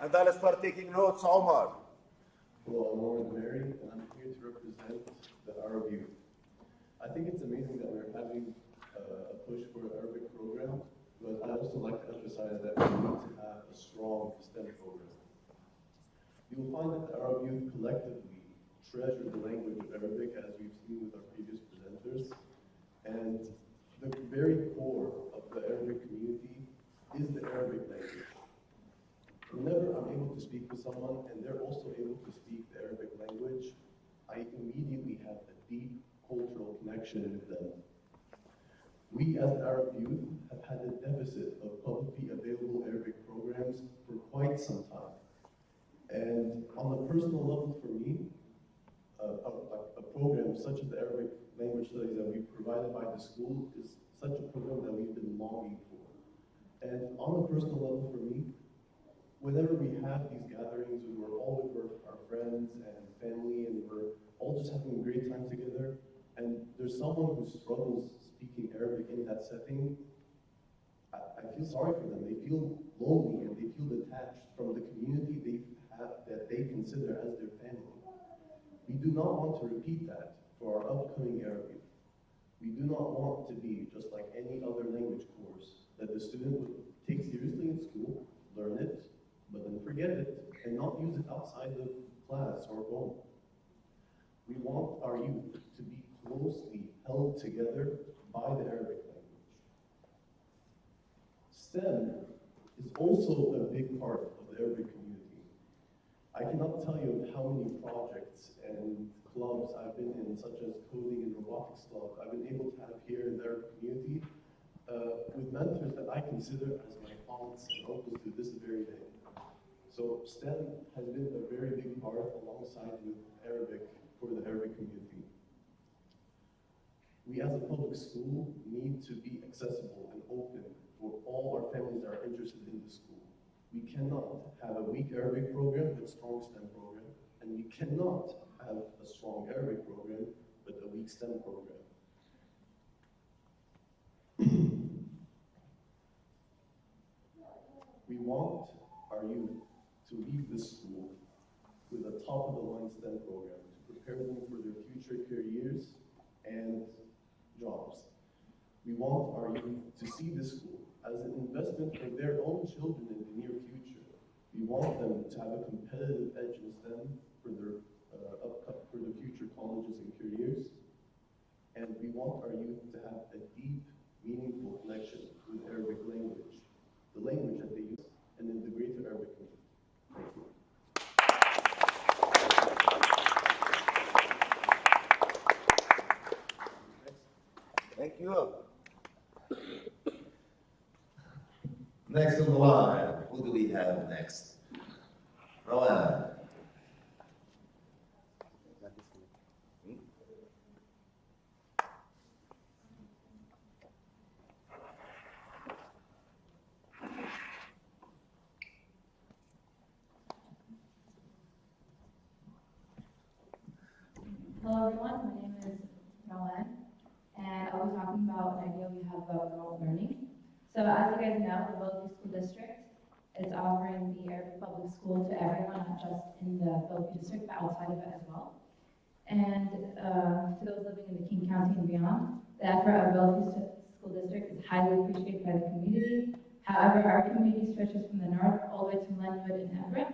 And I'll start taking notes, Omar. Hello, I'm Omar Mary, and I'm here to represent the Arab youth. I think it's amazing that we're having a push for an Arabic program, but I also like to emphasize that we need to have a strong STEM program. You will find that the Arab youth collectively treasure the language of Arabic, as we've seen with our previous presenters, and the very core of the Arabic community is the Arabic language. Whenever I'm able to speak with someone and they're also able to speak the Arabic language, I immediately have a deep cultural connection with them. We as Arab youth have had a deficit of publicly available Arabic programs for quite some time. And on a personal level for me, a program such as the Arabic language studies that we've provided by the school is such a program that we've been longing for. And on a personal level for me, whenever we have these gatherings, when we're all with our friends and family, and we're all just having a great time together, and there's someone who struggles speaking Arabic in that setting, I feel sorry for them. They feel lonely and they feel detached from the community that they consider as their family. We do not want to repeat that for our upcoming Arab youth. We do not want to be just like any other language course that the student would take seriously in school, learn forget it and not use it outside of class or home. We want our youth to be closely held together by the Arabic language. STEM is also a big part of the Arabic community. I cannot tell you of how many projects and clubs I've been in, such as coding and robotics club, I've been able to have here in their community with mentors that I consider as my aunts and uncles to this very day. So STEM has been a very big part alongside with Arabic for the Arabic community. We as a public school need to be accessible and open for all our families that are interested in the school. We cannot have a weak Arabic program but strong STEM program, and we cannot have a strong Arabic program but a weak STEM program. We want our youth to leave this school with a top-of-the-line STEM program to prepare them for their future careers and jobs. We want our youth to see this school as an investment for their own children in the near future. We want them to have a competitive edge in STEM for their for the future colleges and careers. And we want our youth to have a deep, meaningful connection with Arabic language, the language that they use, and in the greater Arabic community. Thank you. Thank you. Next on the line, who do we have next? Rowan. Hello everyone, my name is Rowan, and I'll be talking about an idea we have about remote learning. So as you guys know, the Bellevue School District is offering the Arabic Public School to everyone, not just in the Bellevue District, but outside of it as well. And to those living in the King County and beyond, the effort of Bellevue School District is highly appreciated by the community. However, our community stretches from the north all the way to Glenwood and Everett.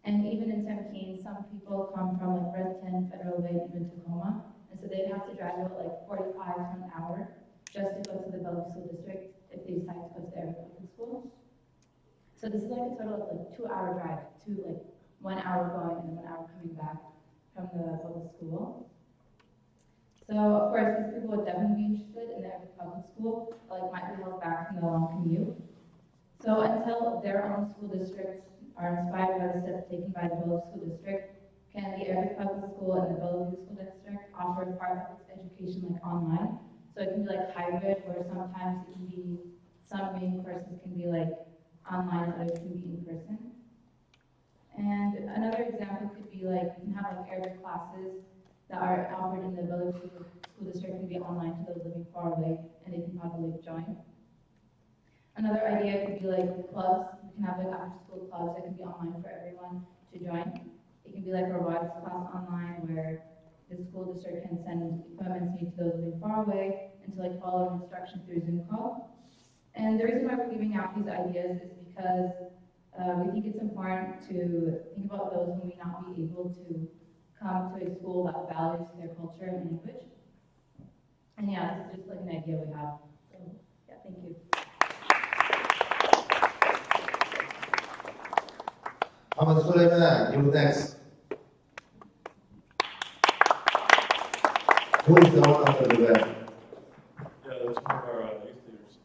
And even in Tamkeen, some people come from like Redton, Federal Way, even Tacoma. And so they'd have to drive about like 45 to an hour just to go to the Bellevue School District if they decide to go to their public school. So this is like a total of like 2-hour drive to like 1 hour going and 1 hour coming back from the public school. So of course, these people would definitely be interested in the public school, but like might be held back from the long commute. So until their own school districts are inspired by the steps taken by the Bellevue School District, can the Arabic Public School and the Bellevue School District offer part of its education like online? So it can be like hybrid, where sometimes it can be, some main courses can be like online, others can be in person. And another example could be like, you can have like Arabic classes that are offered in the Bellevue School District can be online to those living far away, and they can probably join. Another idea could be like clubs. You can have like after-school clubs that can be online for everyone to join. It can be like a robotics class online where the school district can send equipment needed to those living far away and to like follow instruction through Zoom call. And the reason why we're giving out these ideas is because we think it's important to think about those who may not be able to come to a school that values their culture and language. And yeah, this is just like an idea we have. So yeah, thank you. Ahmed Suleiman, you're next. Who is the one after the band? Yeah, that's one of our youth leaders.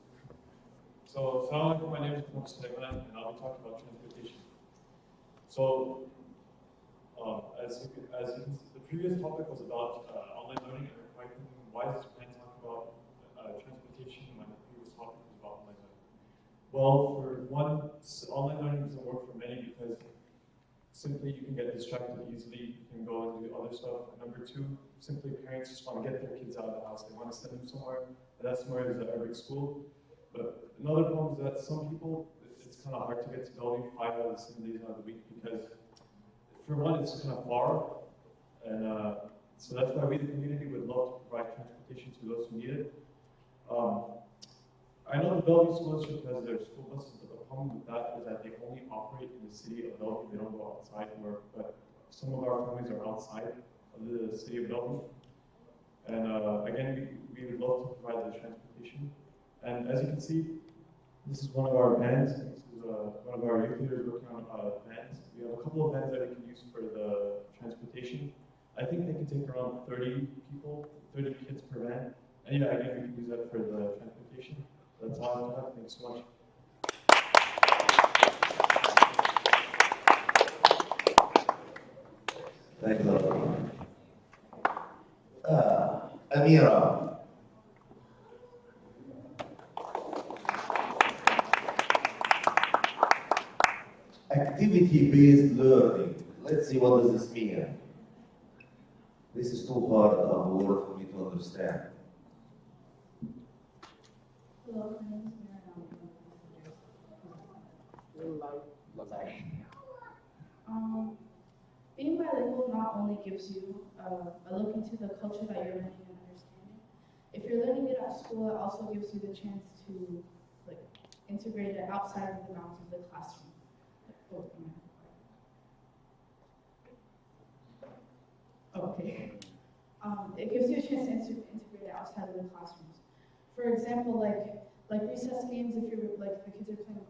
So, assalamu alaikum, my name is Ahmed Suleiman, and I'll be talking about transportation. So, as you can see, the previous topic was about online learning, and why is this plan talking about transportation when the previous topic was about online learning? Well, for one, online learning doesn't work for many because simply you can get distracted easily, you can go and do other stuff. And number two, simply parents just want to get their kids out of the house. They want to send them somewhere, and that somewhere is the Arabic school. But another problem is that some people, it's kind of hard to get to Bellevue 5 out of the 7 days out of the week because, for one, it's kind of far. And so that's why we, the community, would love to provide transportation to those who need it. I know the Bellevue School District has their school buses, but the problem with that is that they only operate in the city of Bellevue. They don't go outside work, but some of our families are outside of the city of Bellevue. And again, we would love to provide the transportation. And as you can see, this is one of our vans. This is one of our youth leaders working on vans. We have a couple of vans that we can use for the transportation. I think they can take around 30 people, 30 kids per van. And yeah, again, we can use that for the transportation. That's all I have. Thanks so much. Thank you. Amira. Activity-based learning. Let's see what does this mean. This is too hard of a word for me to understand. Hello, my name is Mira. Being bilingual not only gives you a look into the culture that you're learning and understanding. If you're learning it at school, it also gives you the chance to like integrate it outside of the bounds of the classroom. Okay. It gives you a chance to integrate it outside of the classrooms. For example, like recess games, if you're like the kids are playing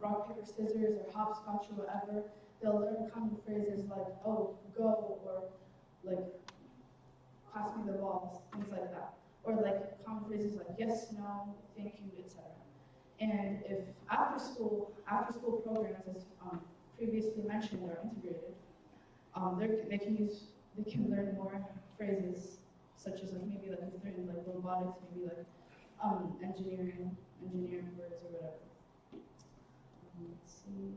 rock, paper, scissors, or hopscotch or whatever, they'll learn common phrases like, oh, go, or like, pass me the balls, things like that. Or like common phrases like yes, no, thank you, etc. And if after school programs, as previously mentioned, are integrated, they can learn more phrases, such as like maybe like if they're in like robotics, maybe like engineering words or whatever. Let's see.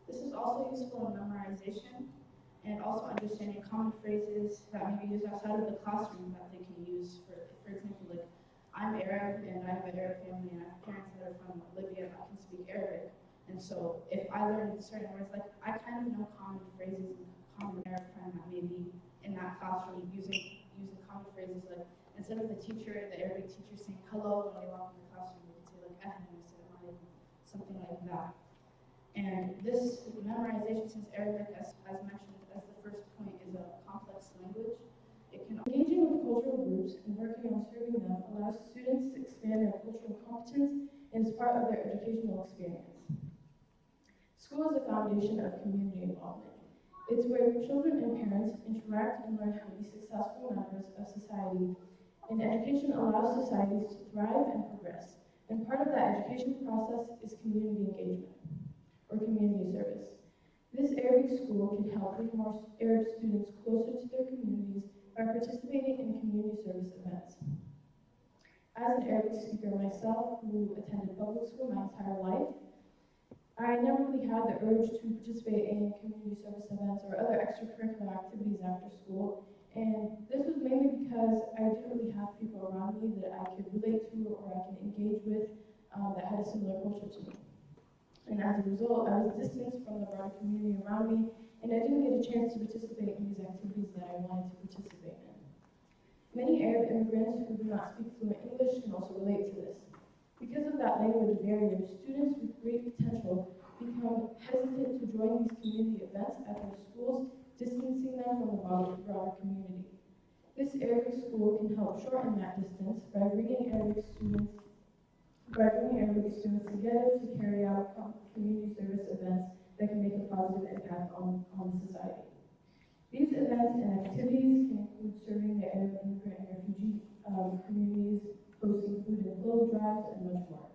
This is also useful in memorization and also understanding common phrases that may be used outside of the classroom that they can use for example, like I'm Arab and I have an Arab family and I have parents that are from Libya that can speak Arabic. And so if I learn certain words, like I kind of know common phrases and common Arab friend that may be in that classroom using common phrases like instead of the Arabic teacher saying hello when they walk in the classroom, they can say like ahlan instead of alaykum, something like that. And this memorization, since Arabic, as mentioned as the first point, is a complex language, it can Engaging with cultural groups and working on serving them allows students to expand their cultural competence and is part of their educational experience. School is the foundation of community involvement. It's where children and parents interact and learn how to be successful members of society. And education allows societies to thrive and progress. And part of that education process is community engagement, or community service. This Arabic school can help bring more Arab students closer to their communities by participating in community service events. As an Arabic speaker myself, who attended public school my entire life, I never really had the urge to participate in community service events or other extracurricular activities after school. And this was mainly because I didn't really have people around me that I could relate to or I could engage with that had a similar culture to me. And as a result, I was distanced from the broader community around me, and I didn't get a chance to participate in these activities that I wanted to participate in. Many Arab immigrants who do not speak fluent English can also relate to this. Because of that language barrier, students with great potential become hesitant to join these community events at their schools, distancing them from the broader community. This Arabic school can help shorten that distance by bringing Arabic students together to carry out community service events that can make a positive impact on society. These events and activities can include serving the Arab immigrant and refugee communities, hosting food and clothes drives, and much more.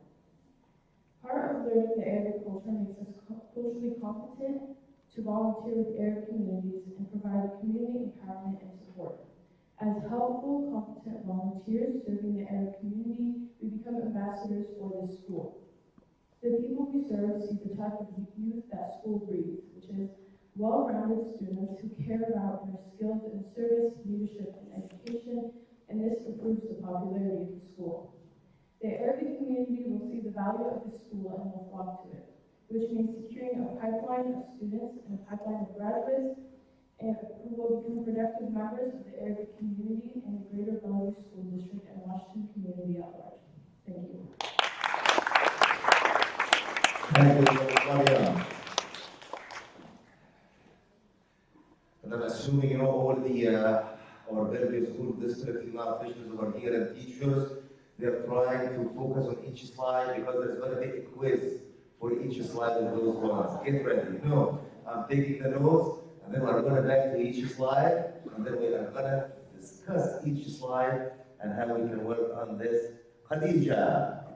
Part of learning the Arabic culture makes us culturally competent to volunteer with Arab communities and provide community empowerment and support. As helpful, competent volunteers serving the Arab community, we become ambassadors for this school. The people we serve see the type of youth that school breeds, which is well-rounded students who care about their skills in service, leadership, and education, and this improves the popularity of the school. The Arabic community will see the value of the school and will flock to it, which means securing a pipeline of students and a pipeline of graduates and who will become productive members of the Arabic community and the greater Bellevue School District and Washington community at large. Thank you, Flavia. And I'm assuming, all the our Bellevue school district officials over here and teachers, they're trying to focus on each slide because there's going to be a quiz for each slide of those ones. Get ready. No, I'm taking the notes, and then we're going to back to each slide, and then we are going to discuss each slide and how we can work on this. Khadija.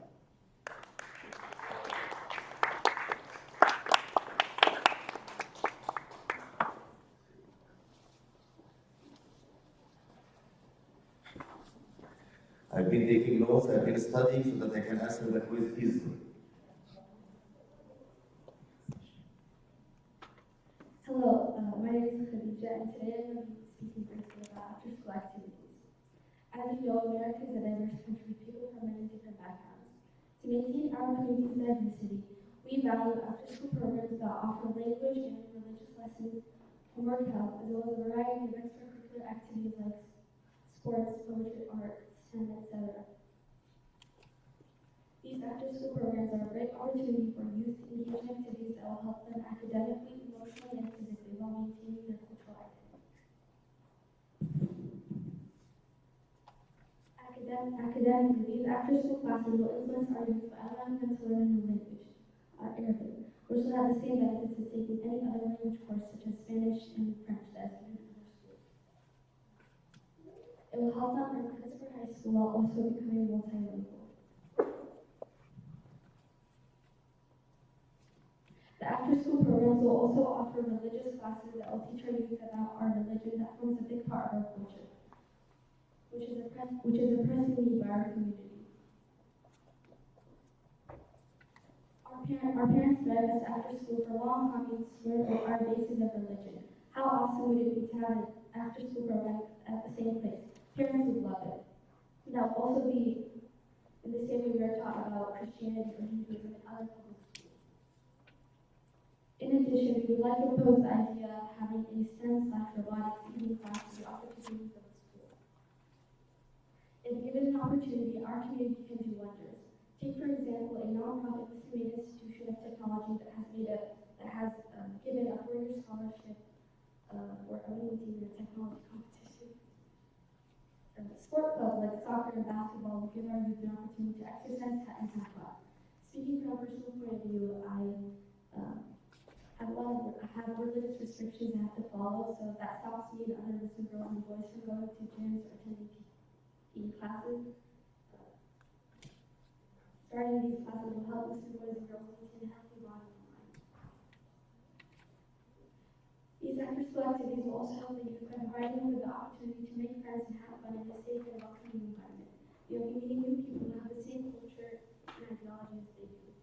I've been taking notes, I've been studying so that I can answer the quiz easily. Hello, my name is Khadija, and today I'm going to be speaking briefly about after-school activities. As you know, America is a diverse country with people from many different backgrounds. To maintain our community's diversity, we value after-school programs that offer language and religious lessons, homework help, as well as a variety of extracurricular activities like sports, poetry, art, STEM, etc. These after-school programs are a great opportunity for youth to engage in activities that will help them academically, emotionally, and physically while maintaining their cultural identity. Academically, these after-school classes will influence our youth by allowing them to learn a new language, Arabic, which will have the same benefits as taking any other language course such as Spanish and French that is given in other schools. It will help them earn credits for high school while also becoming multilingual. The after-school programs will also offer religious classes that will teach our youth about our religion that forms a big part of our culture, which is a pressing need by our community. Our parents drive us after school for long commutes to learn our bases of religion. How awesome would it be to have an after-school program at the same place? Parents would love it. That will also be in the same way we are taught about Christianity or Hinduism and other public schools. In addition, we would like to propose the idea of having a STEM/robotics evening class to be offered to students of the school. If given an opportunity, our community can do wonders. Take, for example, a nonprofit Muslim institution of technology that has given a 4-year scholarship for a winning team in a technology competition. Sport clubs like soccer and basketball will give our youth an opportunity to exercise and have fun. Speaking from a personal point of view, I have religious restrictions I have to follow, so that stops me and other Muslim girls and boys from going to gyms or attending PE classes. Starting these classes will help Muslim boys and girls maintain a healthy body and mind. These after-school activities will also help the youth by providing them with the opportunity to make friends and have fun in a safe and welcoming environment. They will be meeting new people who have the same culture and ideology as they do.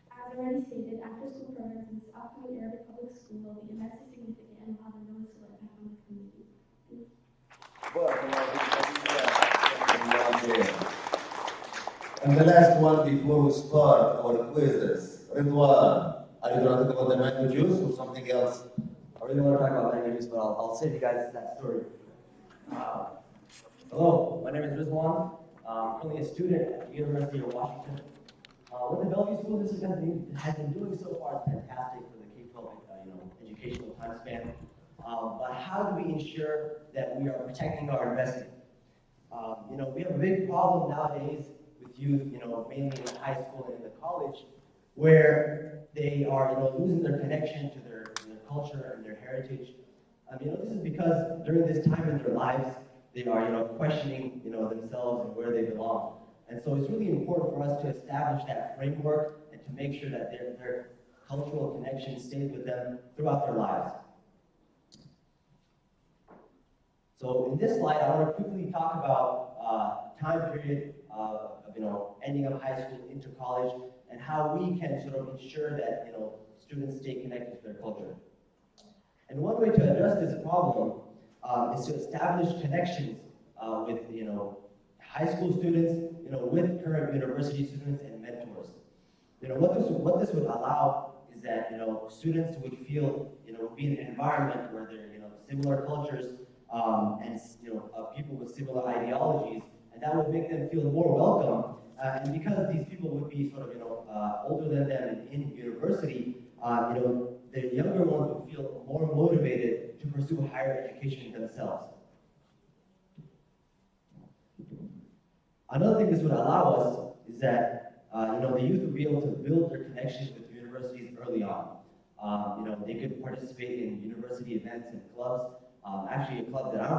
As already stated, after-school programs in this upcoming Arabic public school will be immensely significant and will have a noticeable impact on the community. And the last one before we start our quizzes. Ridwan, are you going to talk about the mango juice or something else? I really want to talk about mango juice, but I'll save you guys that story. Hello, my name is Rizwan. I'm currently a student at the University of Washington. What the Bellevue School District has been doing so far is fantastic for the K-12 educational time span. But how do we ensure that we are protecting our investment? We have a big problem nowadays with youth, mainly in high school and in the college, where they are, losing their connection to their culture and their heritage. This is because during this time in their lives, they are, questioning, themselves and where they belong. And so it's really important for us to establish that framework and to make sure that their cultural connection stays with them throughout their lives. So in this slide, I want to quickly talk about time period of ending of high school into college and how we can sort of ensure that students stay connected to their culture. And one way to address this problem is to establish connections with high school students, with current university students and mentors. What this would allow is that students would feel be in an environment where they're similar cultures and people with similar ideologies, and that would make them feel more welcome And because these people would be sort of, older than them in university, the younger ones would feel more motivated to pursue higher education themselves. Another thing this would allow us is that, the youth would be able to build their connections with universities early on. They could participate in university events and clubs. Actually, a club that I'm